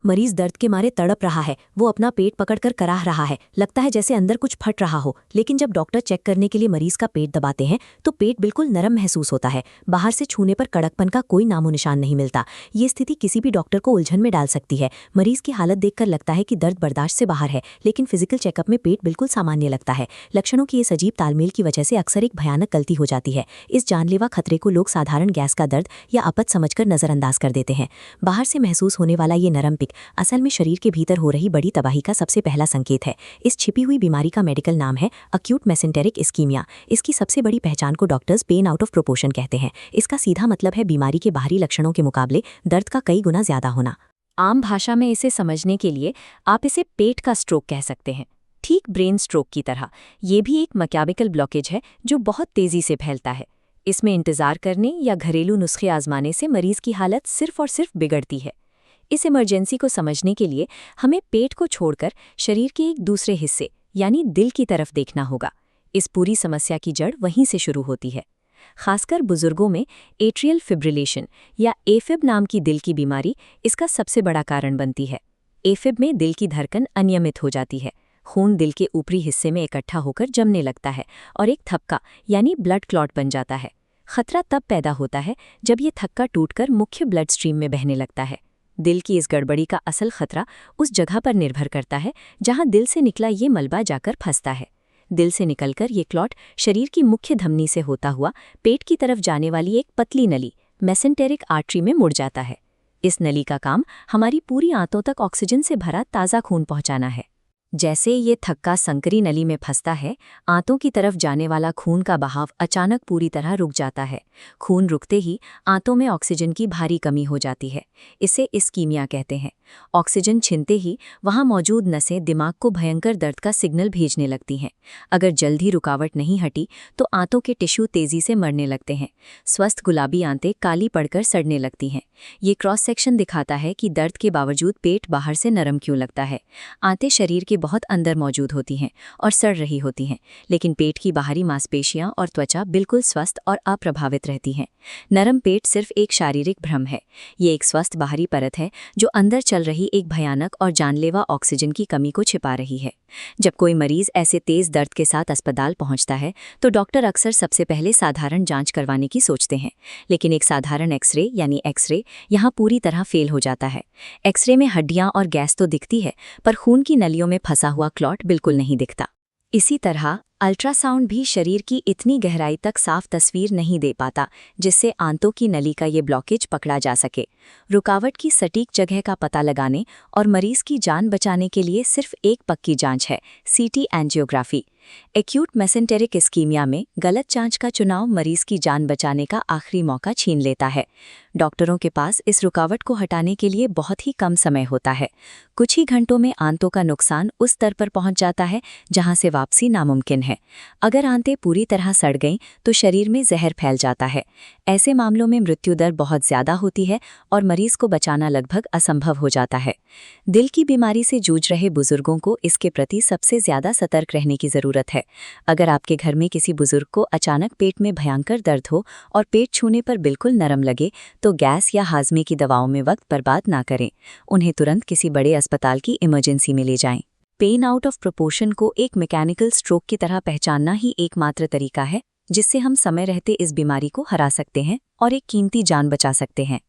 मरीज दर्द के मारे तड़प रहा है। वो अपना पेट पकड़कर कराह रहा है। लगता है जैसे अंदर कुछ फट रहा हो। लेकिन जब डॉक्टर चेक करने के लिए मरीज का पेट दबाते हैं तो पेट बिल्कुल नरम महसूस होता है। बाहर से छूने पर कड़कपन का कोई नामो निशान नहीं मिलता। ये स्थिति किसी भी डॉक्टर को उलझन में डाल सकती है। मरीज की हालत देखकर लगता है कि दर्द बर्दाश्त से बाहर है, लेकिन फिजिकल चेकअप में पेट बिल्कुल सामान्य लगता है। लक्षणों की इस अजीब तालमेल की वजह से अक्सर एक भयानक गलती हो जाती है। इस जानलेवा खतरे को लोग साधारण गैस का दर्द या अपच समझकर नजरअंदाज कर देते हैं। बाहर से महसूस होने वाला ये नरम पिक असल में शरीर के भीतर हो रही बड़ी तबाही का सबसे पहला संकेत है। इस छिपी हुई बीमारी का मेडिकल नाम है अक्यूट मेसेंटेरिक इस्कीमिया। इसकी सबसे बड़ी पहचान को doctors pain out of proportion कहते हैं। इसका सीधा मतलब है बीमारी के बाहरी लक्षणों के मुकाबले दर्द का कई गुना ज्यादा होना। आम भाषा में इसे समझने के लिए आप इसे पेट का स्ट्रोक कह सकते हैं, ठीक ब्रेन स्ट्रोक की तरह। ये भी एक मैकेनिकल ब्लॉकेज है जो बहुत तेजी से फैलता है। इसमें इंतजार करने या घरेलू नुस्खे आजमाने से मरीज की हालत सिर्फ और सिर्फ बिगड़ती है। इस इमरजेंसी को समझने के लिए हमें पेट को छोड़कर शरीर के एक दूसरे हिस्से यानी दिल की तरफ देखना होगा। इस पूरी समस्या की जड़ वहीं से शुरू होती है। खासकर बुजुर्गों में एट्रियल फिब्रिलेशन या एफिब नाम की दिल की बीमारी इसका सबसे बड़ा कारण बनती है। एफिब में दिल की धड़कन अनियमित हो जाती है। खून दिल के ऊपरी हिस्से में इकट्ठा होकर जमने लगता है और एक थक्का यानी ब्लड क्लॉट बन जाता है। खतरा तब पैदा होता है जब ये थक्का टूटकर मुख्य ब्लड स्ट्रीम में बहने लगता है। दिल की इस गड़बड़ी का असल खतरा उस जगह पर निर्भर करता है जहां दिल से निकला ये मलबा जाकर फंसता है। दिल से निकलकर ये क्लॉट शरीर की मुख्य धमनी से होता हुआ पेट की तरफ जाने वाली एक पतली नली मेसेंटेरिक आर्टरी में मुड़ जाता है। इस नली का काम हमारी पूरी आंतों तक ऑक्सीजन से भरा ताज़ा खून पहुंचाना है। जैसे ये थक्का संकरी नली में फंसता है, आंतों की तरफ जाने वाला खून का बहाव अचानक पूरी तरह रुक जाता है। खून रुकते ही आंतों में ऑक्सीजन की भारी कमी हो जाती है। इसे इस्कीमिया कहते हैं। ऑक्सीजन छिनते ही वहां मौजूद नसें दिमाग को भयंकर दर्द का सिग्नल भेजने लगती हैं। अगर जल्द ही रुकावट नहीं हटी तो आंतों के टिश्यू तेजी से मरने लगते हैं। स्वस्थ गुलाबी आंतें काली पड़कर सड़ने लगती हैं। ये क्रॉस सेक्शन दिखाता है कि दर्द के बावजूद पेट बाहर से नरम क्यों लगता है। आंतें शरीर के बहुत अंदर मौजूद होती हैं और सड़ रही होती हैं, लेकिन पेट की बाहरी मांसपेशियां और त्वचा बिल्कुल स्वस्थ और अप्रभावित रहती हैं। नरम पेट सिर्फ एक शारीरिक भ्रम है। ये एक स्वस्थ बाहरी परत है जो अंदर चल रही एक भयानक और जानलेवा ऑक्सीजन की कमी को छिपा रही है। जब कोई मरीज ऐसे तेज दर्द के साथ अस्पताल पहुंचता है तो डॉक्टर अक्सर सबसे पहले साधारण जांच करवाने की सोचते हैं, लेकिन एक साधारण एक्सरे यानी एक्सरे यहाँ पूरी तरह फेल हो जाता है। एक्सरे में हड्डियां और गैस तो दिखती है, पर खून की नलियों में फंसा हुआ क्लॉट बिल्कुल नहीं दिखता। इसी तरह अल्ट्रासाउंड भी शरीर की इतनी गहराई तक साफ तस्वीर नहीं दे पाता जिससे आंतों की नली का ये ब्लॉकेज पकड़ा जा सके। रुकावट की सटीक जगह का पता लगाने और मरीज की जान बचाने के लिए सिर्फ एक पक्की जांच है, CT angiography. Acute mesenteric ischemia में गलत जांच का चुनाव मरीज की जान बचाने का आखिरी मौका छीन लेता है। डॉक्टरों के पास इस रुकावट को हटाने के लिए बहुत ही कम समय होता है। कुछ ही घंटों में आंतों का नुकसान उस स्तर पर पहुंच जाता है जहां से वापसी नामुमकिन है। अगर आंतें पूरी तरह सड़ गईं तो शरीर में जहर फैल जाता है। ऐसे मामलों में मृत्यु दर बहुत ज्यादा होती है और मरीज को बचाना लगभग असंभव हो जाता है। दिल की बीमारी से जूझ रहे बुजुर्गों को इसके प्रति सबसे ज्यादा सतर्क रहने की जरूरत है। अगर आपके घर में किसी बुजुर्ग को अचानक पेट में भयंकर दर्द हो और पेट छूने पर बिल्कुल नरम लगे तो गैस या हाजमे की दवाओं में वक्त बर्बाद ना करें। उन्हें तुरंत किसी बड़े अस्पताल की इमरजेंसी में ले जाएं। पेन आउट ऑफ प्रोपोर्शन को एक मैकेनिकल स्ट्रोक की तरह पहचानना ही एकमात्र तरीका है जिससे हम समय रहते इस बीमारी को हरा सकते हैं और एक कीमती जान बचा सकते हैं।